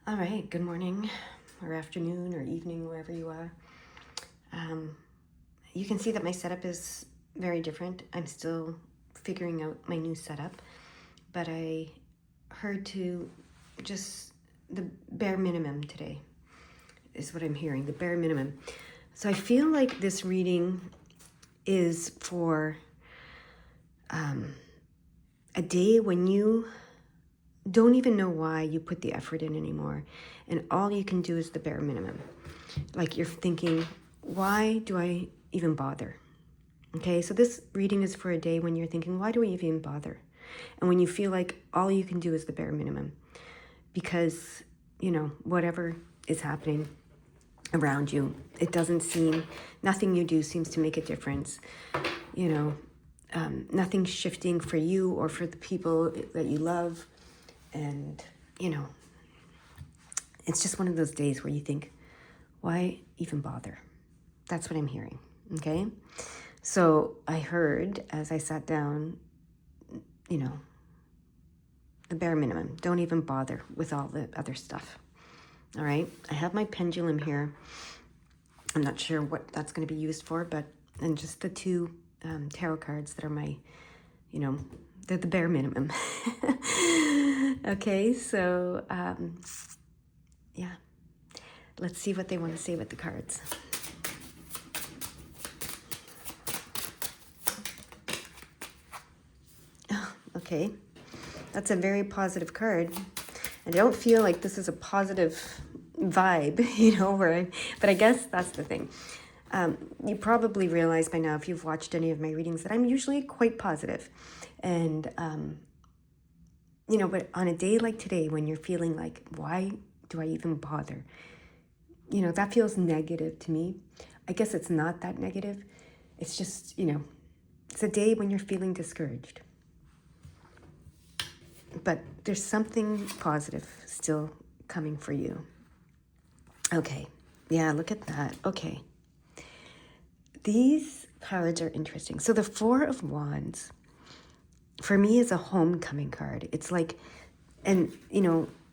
All right, good morning or afternoon or evening, wherever you are. You can see that my setup is very different. I'm still figuring out my new setup, but I heard to just the bare minimum today is what I'm hearing, the bare minimum. So I feel like this reading is for a day when you don't even know why you put the effort in anymore, and all you can do is the bare minimum. Like you're thinking, why do I even bother? Okay, so this reading is for a day when you're thinking, why do I even bother? And when you feel like all you can do is the bare minimum because, whatever is happening around you, it doesn't seem, nothing you do seems to make a difference. Nothing's shifting for you or for the people that you love. And, it's just one of those days where you think, why even bother? That's what I'm hearing, okay? So I heard as I sat down, the bare minimum. Don't even bother with all the other stuff, all right? I have my pendulum here. I'm not sure what that's going to be used for, and just the two tarot cards that are my, they're the bare minimum. Okay, so yeah, let's see what they want to say with the cards. Okay, that's a very positive card. I don't feel like this is a positive vibe, but I guess that's the thing. You probably realize by now, if you've watched any of my readings, that I'm usually quite positive. And, but on a day like today, when you're feeling like, why do I even bother? That feels negative to me. I guess it's not that negative. It's just, it's a day when you're feeling discouraged. But there's something positive still coming for you. Okay. Yeah, look at that. Okay. These cards are interesting. So the Four of Wands, for me, is a homecoming card. It's like, and,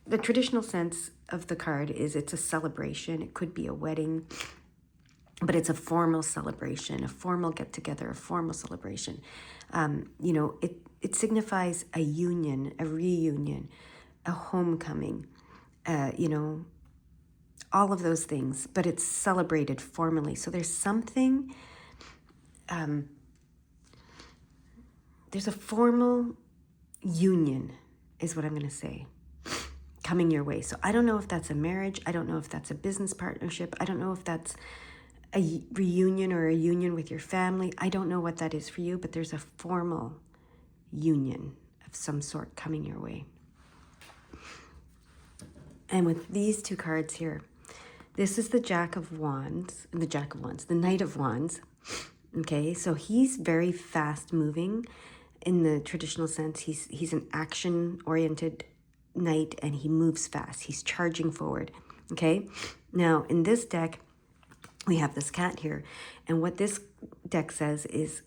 the traditional sense of the card is it's a celebration. It could be a wedding, but it's a formal celebration, a formal get-together, a formal celebration. It signifies a union, a reunion, a homecoming, all of those things, but it's celebrated formally. So there's something, there's a formal union, is what I'm going to say, coming your way. So I don't know if that's a marriage. I don't know if that's a business partnership. I don't know if that's a reunion or a union with your family. I don't know what that is for you, but there's a formal union of some sort coming your way. And with these two cards here, this is the Jack of Wands, the Knight of Wands. Okay, so he's very fast moving in the traditional sense. He's an action-oriented knight and he moves fast. He's charging forward. Okay, now in this deck, we have this cat here. And what this deck says is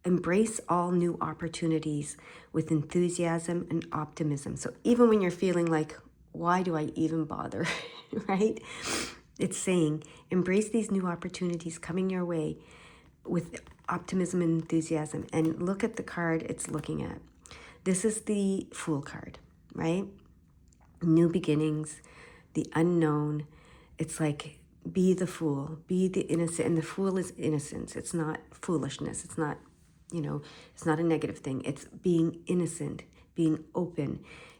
embrace all new opportunities with enthusiasm and optimism. So even when you're feeling like, why do I even bother, right? It's saying, embrace these new opportunities coming your way with optimism and enthusiasm. And look at the card it's looking at. This is the Fool card, right? New beginnings, the unknown. It's like, be the fool, be the innocent. And the fool is innocence. It's not foolishness. It's not, it's not a negative thing. It's being innocent, being open,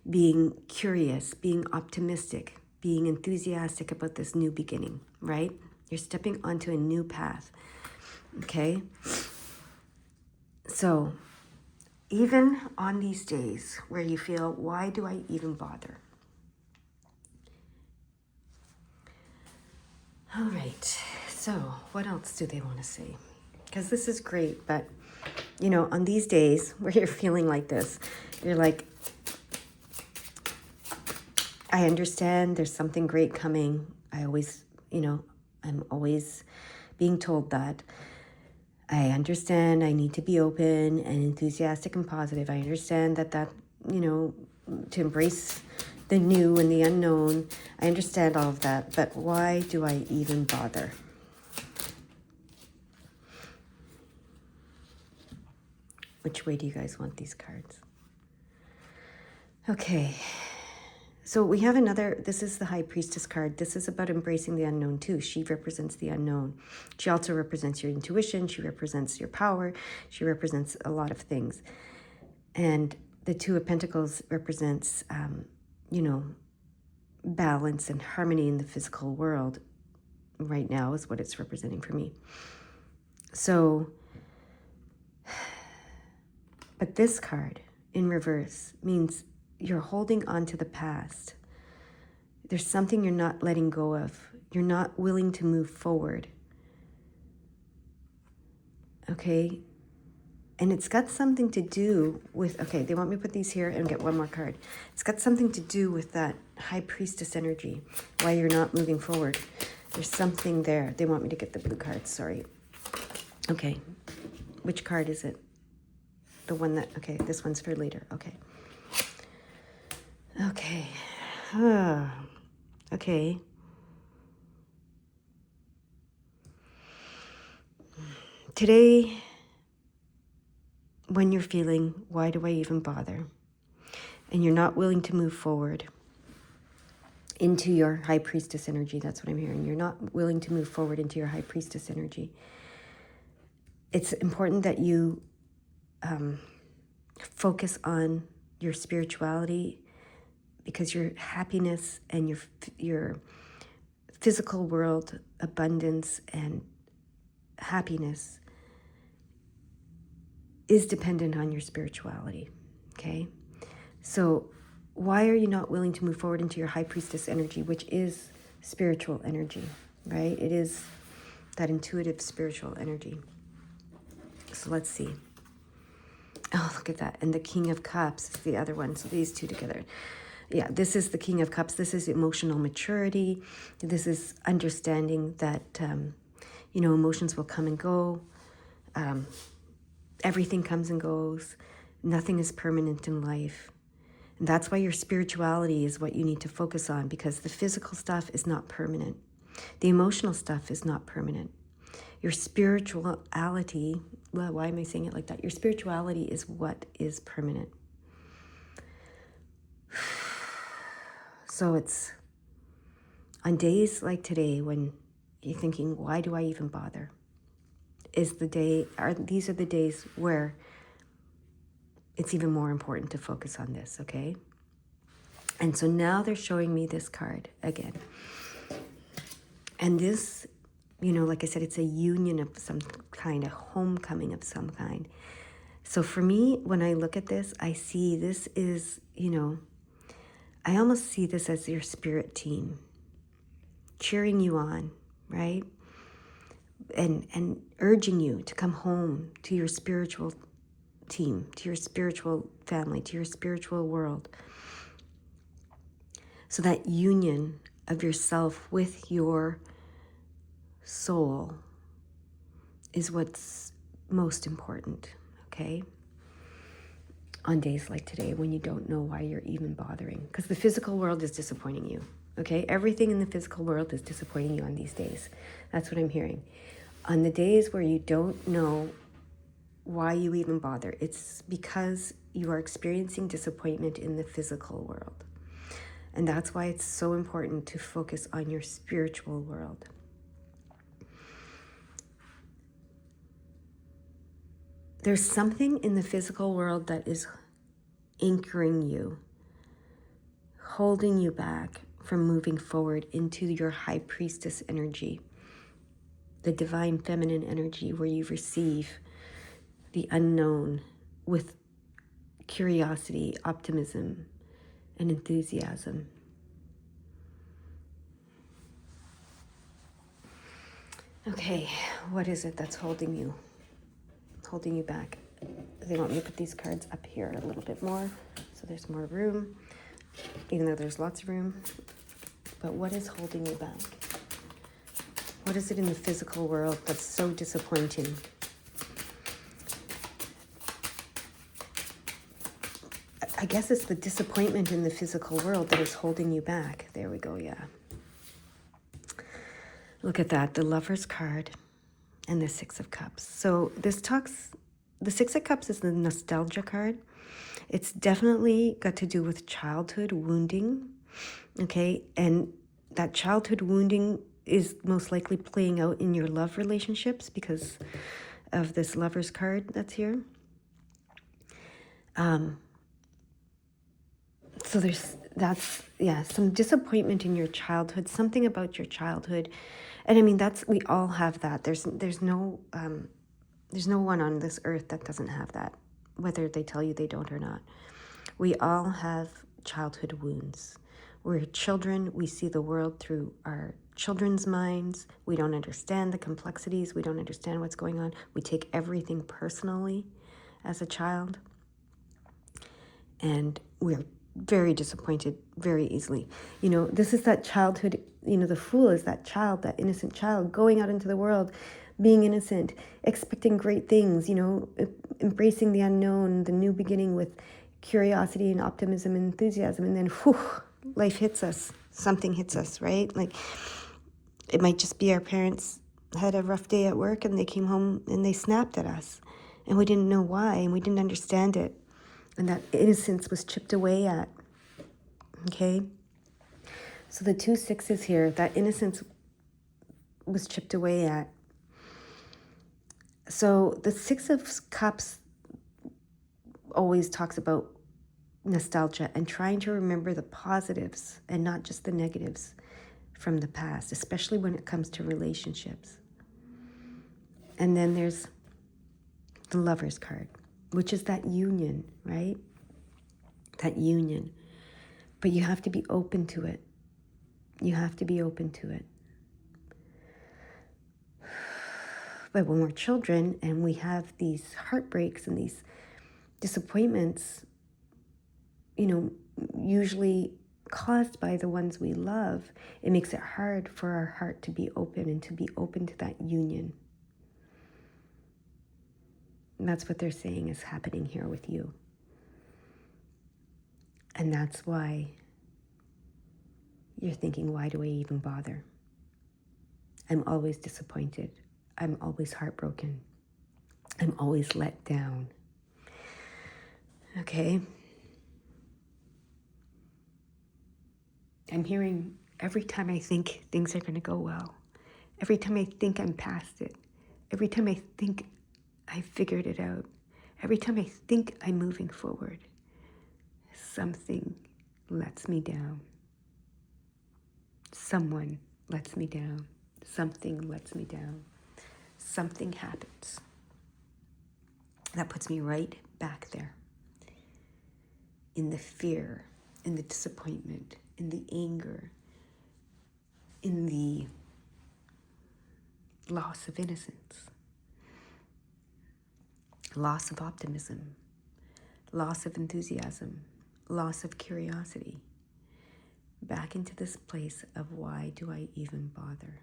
being curious, being optimistic, being enthusiastic about this new beginning, right? You're stepping onto a new path, okay? So even on these days where you feel, why do I even bother? All right, so what else do they want to say? Because this is great, but, on these days where you're feeling like this, you're like, I understand there's something great coming. I'm always being told that. I understand I need to be open and enthusiastic and positive. I understand that, to embrace the new and the unknown. I understand all of that, but why do I even bother? Which way do you guys want these cards? Okay. So we have another, this is the High Priestess card. This is about embracing the unknown too. She represents the unknown. She also represents your intuition. She represents your power. She represents a lot of things. And the Two of Pentacles represents, you know, balance and harmony in the physical world right now is what it's representing for me. So, but this card in reverse means you're holding on to the past. There's something you're not letting go of. You're not willing to move forward. Okay? And it's got something to do with, okay, they want me to put these here and get one more card. It's got something to do with that High Priestess energy, why you're not moving forward. There's something there. They want me to get the blue cards, sorry. Okay, which card is it? The one that, okay, this one's for later, okay. Okay, okay. Today, when you're feeling, why do I even bother? And you're not willing to move forward into your High Priestess energy. That's what I'm hearing. You're not willing to move forward into your High Priestess energy. It's important that you focus on your spirituality, because your happiness and your physical world, abundance and happiness is dependent on your spirituality, okay? So why are you not willing to move forward into your High Priestess energy, which is spiritual energy, right? It is that intuitive spiritual energy. So let's see. Oh, look at that. And the King of Cups is the other one. So these two together. Yeah, this is the King of Cups. This is emotional maturity. This is understanding that, you know, emotions will come and go. Everything comes and goes. Nothing is permanent in life. And that's why your spirituality is what you need to focus on, because the physical stuff is not permanent. The emotional stuff is not permanent. Your spirituality, well, why am I saying it like that? Your spirituality is what is permanent. So it's on days like today when you're thinking, why do I even bother? These are the days where it's even more important to focus on this, okay? And so now they're showing me this card again. And this, you know, like I said, it's a union of some kind, a homecoming of some kind. So for me, when I look at this, I see this is, you know, I almost see this as your spirit team cheering you on, right? And urging you to come home to your spiritual team, to your spiritual family, to your spiritual world. So that union of yourself with your soul is what's most important, okay? On days like today when you don't know why you're even bothering. Because the physical world is disappointing you, okay? Everything in the physical world is disappointing you on these days. That's what I'm hearing. On the days where you don't know why you even bother, it's because you are experiencing disappointment in the physical world. And that's why it's so important to focus on your spiritual world. There's something in the physical world that is anchoring you, holding you back from moving forward into your High Priestess energy, the divine feminine energy where you receive the unknown with curiosity, optimism, and enthusiasm. Okay, what is it that's holding you back? They want me to put these cards up here a little bit more, so there's more room, even though there's lots of room. But what is holding you back? What is it in the physical world that's so disappointing? I guess it's the disappointment in the physical world that is holding you back. There we go, yeah. Look at that, the Lover's card and the Six of Cups. So this talks, the Six of Cups is the nostalgia card. It's definitely got to do with childhood wounding, okay? And that childhood wounding is most likely playing out in your love relationships because of this Lover's card that's here. So some disappointment in your childhood, something about your childhood. And I mean, we all have that. There's no one on this earth that doesn't have that, whether they tell you they don't or not. We all have childhood wounds. We're children. We see the world through our children's minds. We don't understand the complexities. We don't understand what's going on. We take everything personally as a child. And we're very disappointed very easily. You know, this is that childhood, you know, the Fool is that child, that innocent child going out into the world, being innocent, expecting great things, you know, embracing the unknown, the new beginning with curiosity and optimism and enthusiasm. And then, whew, life hits us. Something hits us, right? Like, it might just be our parents had a rough day at work and they came home and they snapped at us. And we didn't know why, and we didn't understand it. And that innocence was chipped away at, okay? So the 2 6s here, that innocence was chipped away at. So the 6 of Cups always talks about nostalgia and trying to remember the positives and not just the negatives from the past, especially when it comes to relationships. And then there's the Lover's card, which is that union, right? That union. But you have to be open to it. You have to be open to it. But when we're children and we have these heartbreaks and these disappointments, you know, usually caused by the ones we love, it makes it hard for our heart to be open and to be open to that union. And that's what they're saying is happening here with you. And that's why you're thinking, why do I even bother? I'm always disappointed. I'm always heartbroken. I'm always let down. Okay? I'm hearing every time I think things are going to go well, every time I think I'm past it, every time I think I figured it out, every time I think I'm moving forward, something lets me down. Someone lets me down. Something lets me down. Something happens. That puts me right back there. In the fear, in the disappointment, in the anger, in the loss of innocence, loss of optimism, loss of enthusiasm, loss of curiosity. Back into this place of why do I even bother?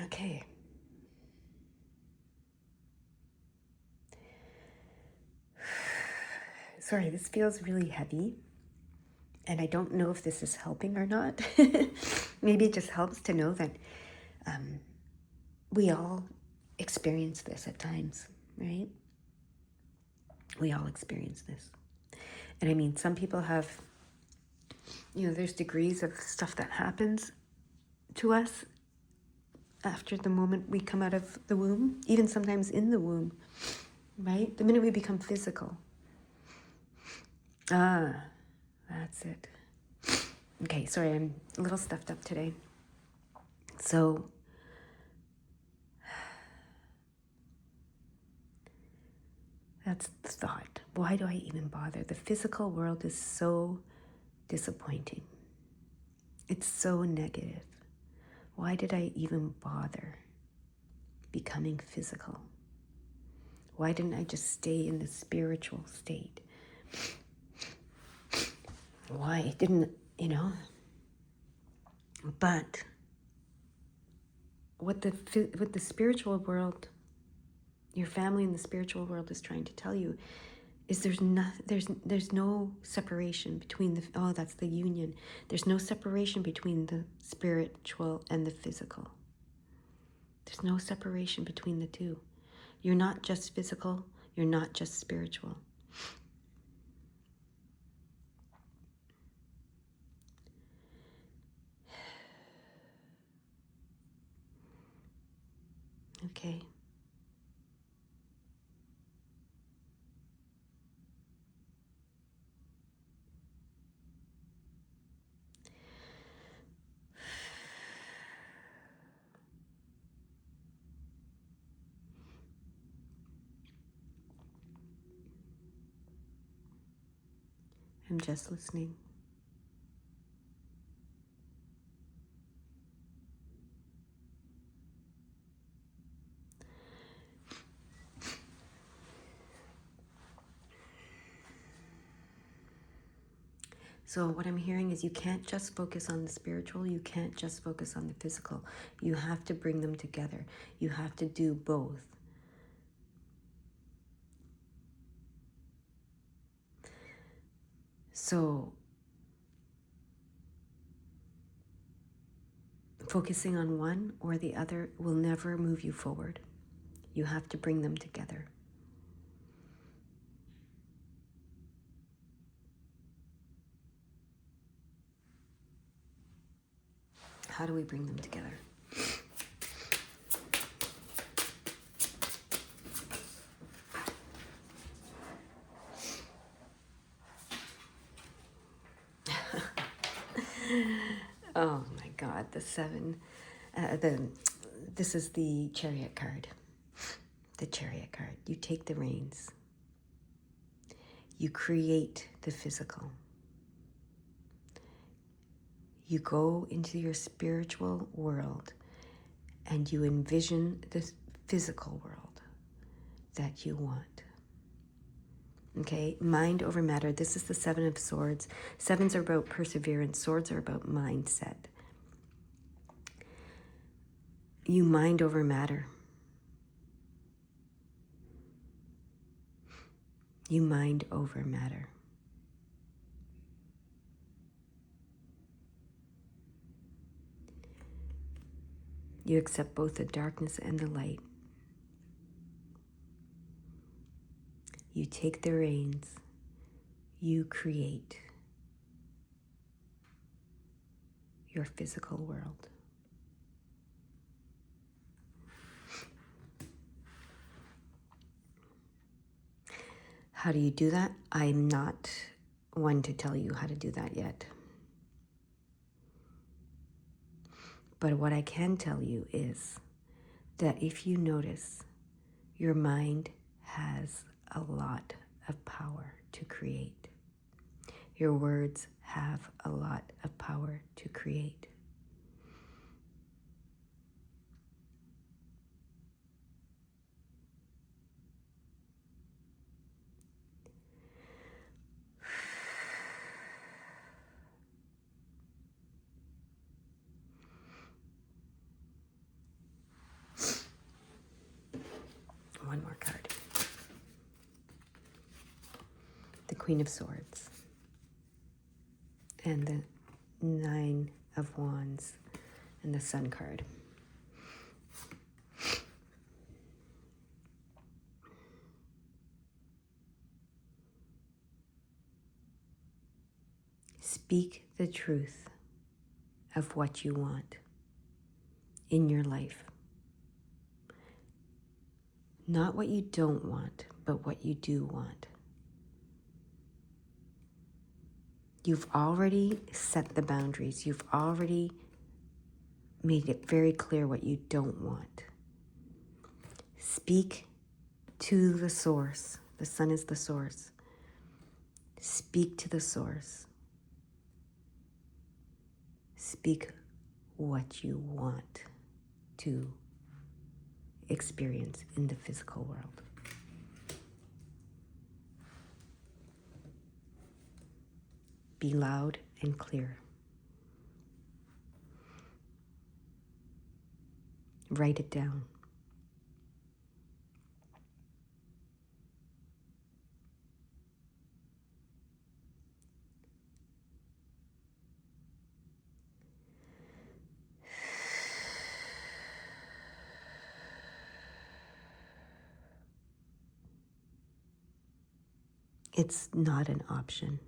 Okay. Sorry, this feels really heavy. And I don't know if this is helping or not. Maybe it just helps to know that we all experience this at times, right? We all experience this. And I mean, some people have, you know, there's degrees of stuff that happens to us after the moment we come out of the womb, even sometimes in the womb, right? The minute we become physical. That's it. Okay, sorry, I'm a little stuffed up today. So, that's the thought. Why do I even bother? The physical world is so disappointing. It's so negative. Why did I even bother becoming physical? Why didn't I just stay in the spiritual state? Why didn't, you know? But what the spiritual world your family in the spiritual world is trying to tell you is there's no separation between the, oh, that's the union. There's no separation between the spiritual and the physical. There's no separation between the two. You're not just physical, you're not just spiritual. Okay. I'm just listening. So what I'm hearing is you can't just focus on the spiritual, you can't just focus on the physical. You have to bring them together. You have to do both. So focusing on one or the other will never move you forward. You have to bring them together. How do we bring them together? Oh my God, the seven, this is the Chariot card. The Chariot card. You take the reins. You create the physical. You go into your spiritual world and you envision the physical world that you want. Okay, mind over matter. This is the Seven of Swords. Sevens are about perseverance. Swords are about mindset. You mind over matter. You mind over matter. You accept both the darkness and the light. You take the reins. You create your physical world. How do you do that? I'm not one to tell you how to do that yet. But what I can tell you is that if you notice, your mind has a lot of power to create. Your words have a lot of power to create. One more card. The Queen of Swords. And the Nine of Wands. And the Sun card. Speak the truth of what you want in your life. Not what you don't want, but what you do want. You've already set the boundaries. You've already made it very clear what you don't want. Speak to the source. The sun is the source. Speak to the source. Speak what you want to experience in the physical world. Be loud and clear. Write it down. It's not an option.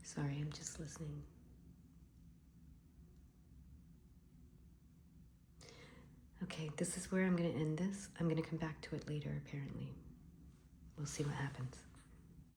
Sorry, I'm just listening. Okay, this is where I'm going to end this. I'm going to come back to it later, apparently. We'll see what happens.